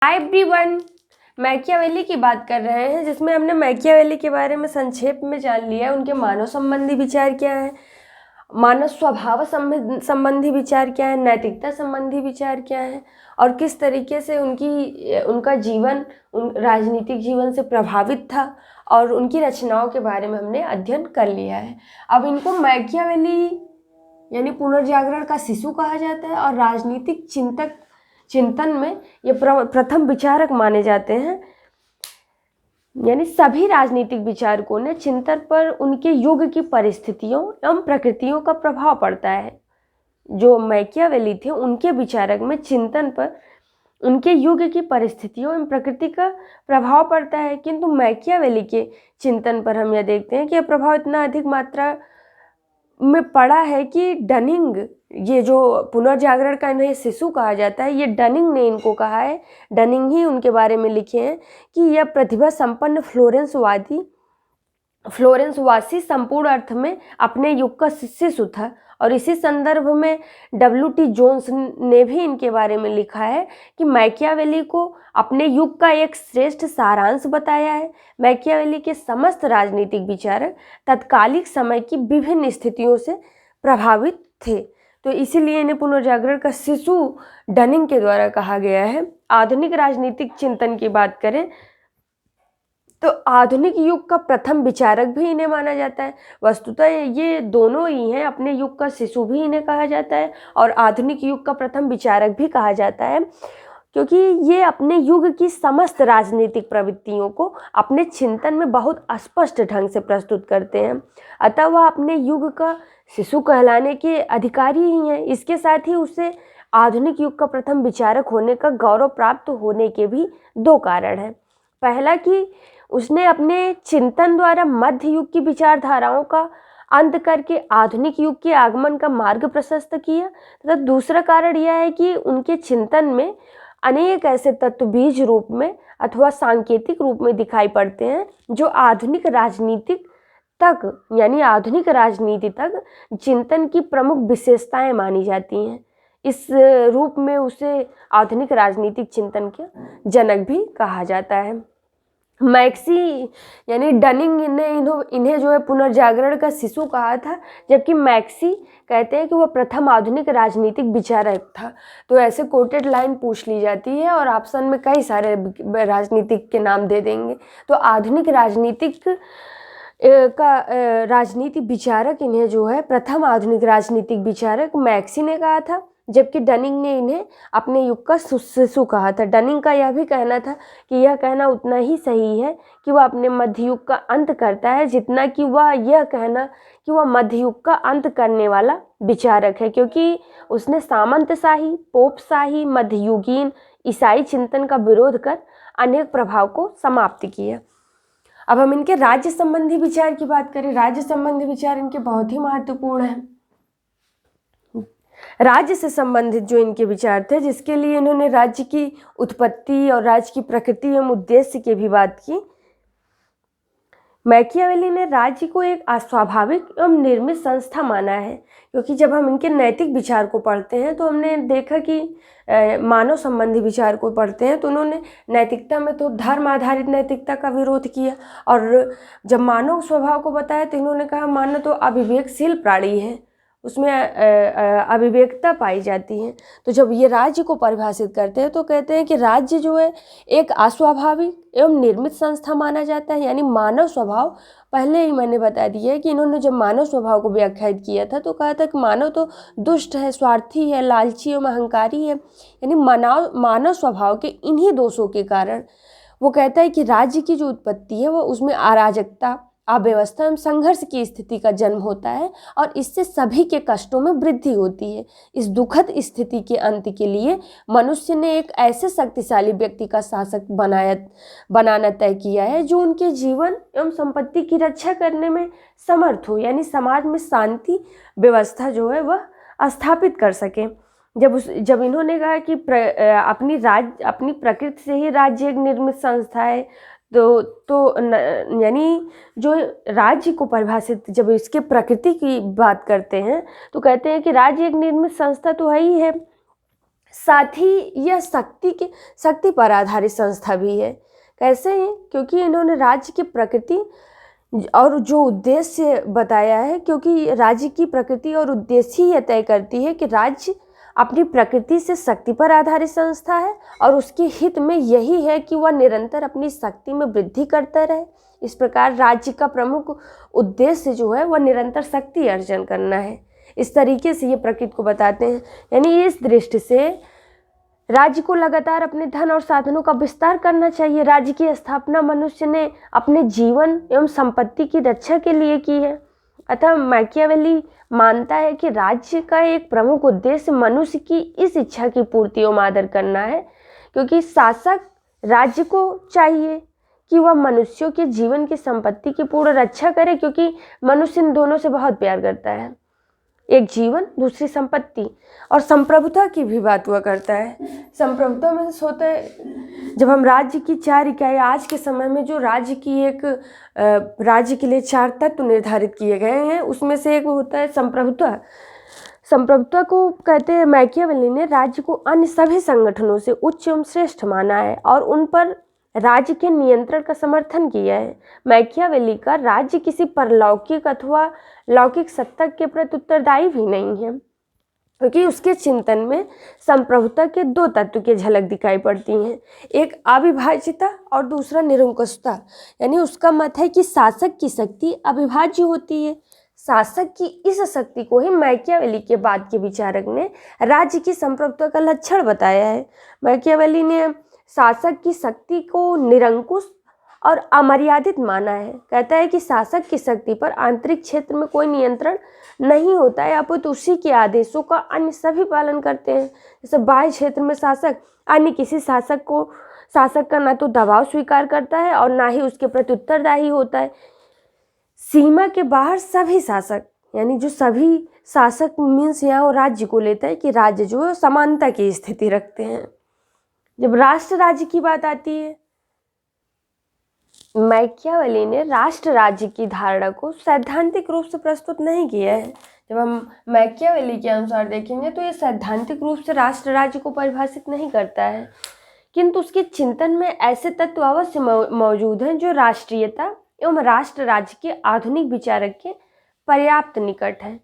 Hi everyone, Machiavelli की बात कर रहे हैं जिसमें हमने मैकियावेली के बारे में संक्षेप में जान लिया। उनके मानव संबंधी विचार क्या है, मानव स्वभाव संबंधी विचार क्या है, नैतिकता संबंधी विचार क्या है और किस तरीके से उनका जीवन राजनीतिक जीवन से प्रभावित था और उनकी रचनाओं के बारे में हमने अध्ययन कर लिया है। अब इनको मैकियावेली यानी पुनर्जागरण का शिशु कहा जाता है और राजनीतिक चिंतन में ये प्रथम विचारक माने जाते हैं। यानी सभी राजनीतिक विचारकों ने चिंतन पर उनके युग की परिस्थितियों एवं प्रकृतियों का प्रभाव पड़ता है। जो मैकियावेली थे उनके विचारक में चिंतन पर उनके युग की परिस्थितियों एवं प्रकृति का प्रभाव पड़ता है, किंतु मैकियावेली के चिंतन पर हम यह देखते हैं कि यह प्रभाव इतना अधिक मात्रा में पड़ा है कि डनिंग, ये जो पुनर्जागरण का इन्हें शिशु कहा जाता है, ये डनिंग ने इनको कहा है। डनिंग ही उनके बारे में लिखे हैं कि यह प्रतिभा संपन्न फ्लोरेंसवासी संपूर्ण अर्थ में अपने युग का शिशु था। और इसी संदर्भ में W.T. जोन्स ने भी इनके बारे में लिखा है कि मैकियावेली को अपने युग का एक श्रेष्ठ सारांश बताया है। मैकियावेली के समस्त राजनीतिक विचारक तत्कालिक समय की विभिन्न स्थितियों से प्रभावित थे, तो इसीलिए इन्हें पुनर्जागरण का शिशु डनिंग के द्वारा कहा गया है। आधुनिक राजनीतिक चिंतन की बात करें तो आधुनिक युग का प्रथम विचारक भी इन्हें माना जाता है। वस्तुतः ये दोनों ही हैं, अपने युग का शिशु भी इन्हें कहा जाता है और आधुनिक युग का प्रथम विचारक भी कहा जाता है, क्योंकि ये अपने युग की समस्त राजनीतिक प्रवृत्तियों को अपने चिंतन में बहुत स्पष्ट ढंग से प्रस्तुत करते हैं। अतः वह अपने युग का शिशु कहलाने के अधिकारी ही हैं। इसके साथ ही उसे आधुनिक युग का प्रथम विचारक होने का गौरव प्राप्त होने के भी दो कारण हैं। पहला कि उसने अपने चिंतन द्वारा मध्य युग की विचारधाराओं का अंत करके आधुनिक युग के आगमन का मार्ग प्रशस्त किया, तथा दूसरा कारण यह है कि उनके चिंतन में अनेक ऐसे तत्व बीज रूप में अथवा सांकेतिक रूप में दिखाई पड़ते हैं जो आधुनिक राजनीति तक चिंतन की प्रमुख विशेषताएं मानी जाती हैं। इस रूप में उसे आधुनिक राजनीतिक चिंतन के जनक भी कहा जाता है। मैक्सी यानी डनिंग ने इन्हें जो है पुनर्जागरण का शिशु कहा था, जबकि मैक्सी कहते हैं कि वह प्रथम आधुनिक राजनीतिक विचारक था। तो ऐसे कोटेड लाइन पूछ ली जाती है और ऑप्शन में कई सारे राजनीतिक के नाम दे देंगे। तो आधुनिक राजनीतिक विचारक इन्हें जो है प्रथम आधुनिक राजनीतिक विचारक मैक्सी ने कहा था, जबकि डनिंग ने इन्हें अपने युग का शिशु कहा था। डनिंग का यह भी कहना था कि यह कहना उतना ही सही है कि वह अपने मध्य युग का अंत करता है जितना कि वह यह कहना कि वह मध्य युग का अंत करने वाला विचारक है, क्योंकि उसने सामंतशाही, पोपशाही, मध्ययुगीन ईसाई चिंतन का विरोध कर अनेक प्रभाव को समाप्त किया। अब हम इनके राज्य संबंधी विचार की बात करें। राज्य संबंधी विचार इनके बहुत ही महत्वपूर्ण हैं। राज्य से संबंधित जो इनके विचार थे, जिसके लिए इन्होंने राज्य की उत्पत्ति और राज्य की प्रकृति एवं उद्देश्य की भी बात की। मैकियावेली ने राज्य को एक अस्वाभाविक एवं निर्मित संस्था माना है, क्योंकि जब हम इनके नैतिक विचार को पढ़ते हैं तो हमने देखा कि मानव संबंधी विचार को पढ़ते हैं तो उन्होंने नैतिकता में तो धर्म आधारित नैतिकता का विरोध किया, और जब मानव स्वभाव को बताया तो इन्होंने कहा मानव तो अविवेकशील प्राणी है, उसमें अविवेकता पाई जाती है। तो जब ये राज्य को परिभाषित करते हैं तो कहते हैं कि राज्य जो है एक अस्वाभाविक एवं निर्मित संस्था माना जाता है। यानी मानव स्वभाव, पहले ही मैंने बता दिया है कि इन्होंने जब मानव स्वभाव को व्याख्यायित किया था तो कहा था कि मानव तो दुष्ट है, स्वार्थी है, लालची एवं अहंकारी है। यानी मानव स्वभाव के इन्हीं दोषों के कारण वो कहता है कि राज्य की जो उत्पत्ति है वो उसमें अराजकता, अव्यवस्था एवं संघर्ष की स्थिति का जन्म होता है और इससे सभी के कष्टों में वृद्धि होती है। इस दुखद स्थिति के अंत के लिए मनुष्य ने एक ऐसे शक्तिशाली व्यक्ति का शासक बनाना तय किया है जो उनके जीवन एवं संपत्ति की रक्षा करने में समर्थ हो, यानी समाज में शांति व्यवस्था जो है वह स्थापित कर सके। जब इन्होंने कहा कि अपनी प्रकृति से ही राज्य एक निर्मित संस्था है, यानी जो राज्य को परिभाषित, जब इसके प्रकृति की बात करते हैं तो कहते हैं कि राज्य एक निर्मित संस्था तो है ही है, साथ ही यह शक्ति पर आधारित संस्था भी है। कैसे है? क्योंकि इन्होंने राज्य की प्रकृति और जो उद्देश्य बताया है, क्योंकि राज्य की प्रकृति और उद्देश्य ही यह तय करती है कि राज्य अपनी प्रकृति से शक्ति पर आधारित संस्था है और उसके हित में यही है कि वह निरंतर अपनी शक्ति में वृद्धि करता रहे। इस प्रकार राज्य का प्रमुख उद्देश्य जो है वह निरंतर शक्ति अर्जन करना है। इस तरीके से ये प्रकृति को बताते हैं। यानी इस दृष्टि से राज्य को लगातार अपने धन और साधनों का विस्तार करना चाहिए। राज्य की स्थापना मनुष्य ने अपने जीवन एवं संपत्ति की रक्षा के लिए की है। अतः मैकियावेली मानता है कि राज्य का एक प्रमुख उद्देश्य मनुष्य की इस इच्छा की पूर्ति एवं आदर करना है, क्योंकि शासक राज्य को चाहिए कि वह मनुष्यों के जीवन की संपत्ति की पूर्ण रक्षा करे, क्योंकि मनुष्य इन दोनों से बहुत प्यार करता है, एक जीवन दूसरी संपत्ति। और संप्रभुता की भी बात हुआ करता है। संप्रभुता में होता है जब हम राज्य की 4 इकाई, आज के समय में जो राज्य की एक राज्य के लिए 4 तत्व निर्धारित किए गए हैं, उसमें से एक होता है संप्रभुता। संप्रभुता को कहते हैं, मैकियावेली ने राज्य को अन्य सभी संगठनों से उच्च एवं श्रेष्ठ माना है और उन पर राज्य के नियंत्रण का समर्थन किया है। मैकियावेली का राज्य किसी परलौकिक अथवा लौकिक सत्ता के प्रति उत्तरदायी भी नहीं है, क्योंकि उसके चिंतन में संप्रभुता के 2 तत्व की झलक दिखाई पड़ती हैं, एक अविभाज्यता और दूसरा निरंकुशता। यानी उसका मत है कि शासक की शक्ति अविभाज्य होती है। शासक की इस शक्ति को ही मैकियावेली के बाद के विचारक ने राज्य की संप्रभुता का लक्षण बताया है। मैकियावेली ने शासक की शक्ति को निरंकुश और अमर्यादित माना है। कहता है कि शासक की शक्ति पर आंतरिक क्षेत्र में कोई नियंत्रण नहीं होता है, अपितु उसी के आदेशों का अन्य सभी पालन करते हैं। जैसे बाह्य क्षेत्र में शासक अन्य किसी शासक का न तो दबाव स्वीकार करता है और ना ही उसके प्रति उत्तरदायी होता है। सीमा के बाहर सभी शासक, यानी जो सभी शासक मीन्स यहाँ राज्य को लेता है कि राज्य जो है समानता की स्थिति रखते हैं। जब राष्ट्र राज्य की बात आती है, मैकियावेली ने राष्ट्र राज्य की धारणा को सैद्धांतिक रूप से प्रस्तुत नहीं किया है। जब हम मैकियावेली के अनुसार देखेंगे तो ये सैद्धांतिक रूप से राष्ट्र राज्य को परिभाषित नहीं करता है, किंतु उसके चिंतन में ऐसे तत्व अवश्य मौजूद हैं जो राष्ट्रीयता एवं राष्ट्र राज्य के आधुनिक विचारक के पर्याप्त निकट है।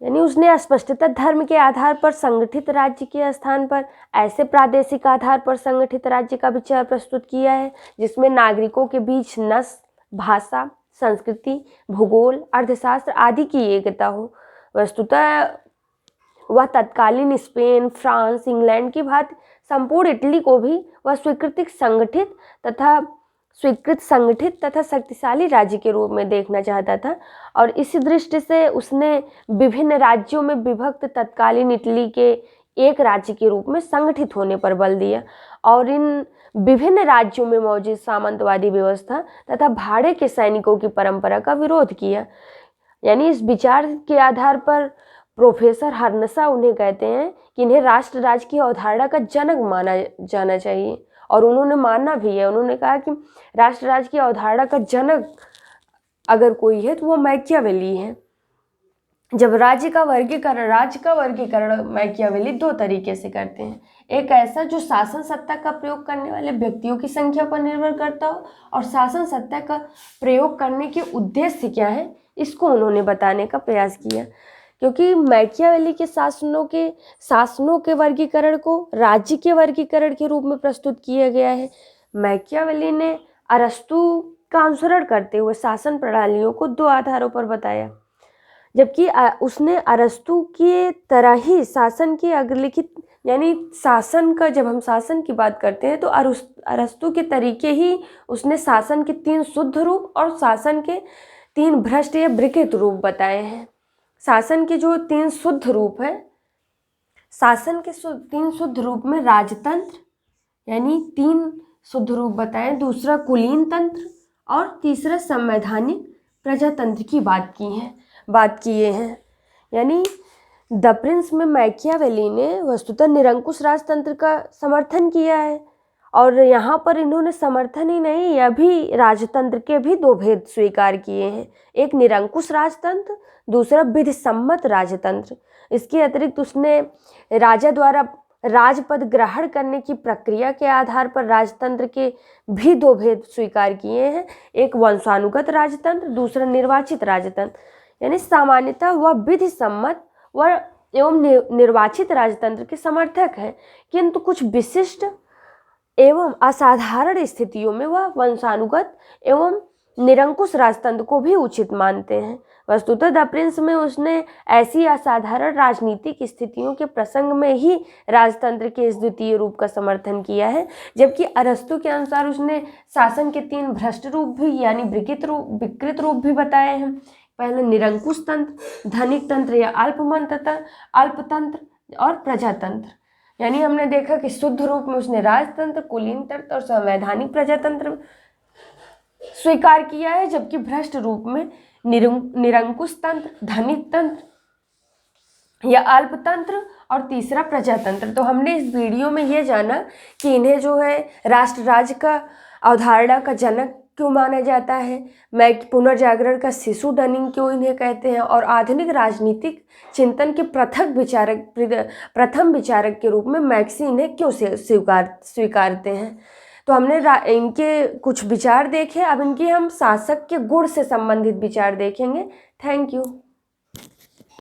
यानी उसने स्पष्टतः धर्म के आधार पर संगठित राज्य के स्थान पर ऐसे प्रादेशिक आधार पर संगठित राज्य का विचार प्रस्तुत किया है जिसमें नागरिकों के बीच नस्ल, भाषा, संस्कृति, भूगोल, अर्थशास्त्र आदि की एकता हो। वस्तुतः वह तत्कालीन स्पेन, फ्रांस, इंग्लैंड की भांति संपूर्ण इटली को भी वह स्वीकृत संगठित तथा शक्तिशाली राज्य के रूप में देखना चाहता था और इसी दृष्टि से उसने विभिन्न राज्यों में विभक्त तत्कालीन इटली के एक राज्य के रूप में संगठित होने पर बल दिया और इन विभिन्न राज्यों में मौजूद सामंतवादी व्यवस्था तथा भाड़े के सैनिकों की परंपरा का विरोध किया। यानी इस विचार के आधार पर प्रोफेसर हर्नसा उन्हें कहते हैं कि इन्हें राष्ट्र राज्य की अवधारणा का जनक माना जाना चाहिए और उन्होंने माना भी है। उन्होंने कहा कि राष्ट्र राज्य की अवधारणा का जनक अगर कोई है तो वो मैकियावेली है। जब राज्य का वर्गीकरण मैकियावेली 2 तरीके से करते हैं। एक ऐसा जो शासन सत्ता का प्रयोग करने वाले व्यक्तियों की संख्या पर निर्भर करता हो और शासन सत्ता का प्रयोग करने के उद्देश्य क्या है इसको उन्होंने बताने का प्रयास किया, क्योंकि मैकियावेली के शासनों के वर्गीकरण को राज्य के वर्गीकरण के रूप में प्रस्तुत किया गया है। मैकियावेली ने अरस्तु का अनुसरण करते हुए शासन प्रणालियों को 2 आधारों पर बताया, जबकि उसने अरस्तु की तरह ही शासन के अग्रलिखित यानी शासन का, जब हम शासन की बात करते हैं तो अरस्तु के तरीके ही उसने शासन के 3 शुद्ध रूप और शासन के 3 भ्रष्ट या विकृत रूप बताए हैं। शासन के जो 3 शुद्ध रूप है, शासन के 3 शुद्ध रूप में राजतंत्र यानी 3 शुद्ध रूप बताए, दूसरा कुलीन तंत्र और तीसरा संवैधानिक प्रजातंत्र की बात किए हैं। यानी द प्रिंस में मैकियावेली ने वस्तुतः निरंकुश राजतंत्र का समर्थन किया है और यहाँ पर इन्होंने समर्थन ही नहीं, यह भी राजतंत्र के भी 2 भेद स्वीकार किए हैं, एक निरंकुश राजतंत्र, दूसरा विधि सम्मत राजतंत्र। इसके अतिरिक्त उसने राजा द्वारा राजपद ग्रहण करने की प्रक्रिया के आधार पर राजतंत्र के भी दो भेद स्वीकार किए हैं, एक वंशानुगत राजतंत्र, दूसरा निर्वाचित राजतंत्र। यानी सामान्यतः वह विधि सम्मत व एवं निर्वाचित राजतंत्र के समर्थक है, किंतु कुछ विशिष्ट एवं असाधारण स्थितियों में वह वंशानुगत एवं निरंकुश राजतंत्र को भी उचित मानते हैं। वस्तुतः द प्रिंस में उसने ऐसी असाधारण राजनीतिक स्थितियों के प्रसंग में ही राजतंत्र के इस द्वितीय रूप का समर्थन किया है, जबकि अरस्तु के अनुसार उसने शासन के 3 भ्रष्ट रूप भी यानी विकृत रूप भी बताए हैं। पहले निरंकुश तंत्र, धनिक तंत्र या अल्पतंत्र और प्रजातंत्र। यानी हमने देखा कि शुद्ध रूप में उसने राजतंत्र, कुलीन तंत्र और संवैधानिक प्रजातंत्र स्वीकार किया है, जबकि भ्रष्ट रूप में निरंकुश तंत्र, धनिक तंत्र या अल्पतंत्र और तीसरा प्रजातंत्र। तो हमने इस वीडियो में ये जाना कि इन्हें जो है राष्ट्र राज्य का अवधारणा का जनक क्यों माना जाता है, पुनर्जागरण का शिशु डनिंग क्यों इन्हें कहते हैं, और आधुनिक राजनीतिक चिंतन के प्रथम विचारक के रूप में मैक्सी इन्हें क्यों स्वीकारते हैं। तो हमने इनके कुछ विचार देखे, अब इनके हम शासक के गुण से संबंधित विचार देखेंगे। Thank you.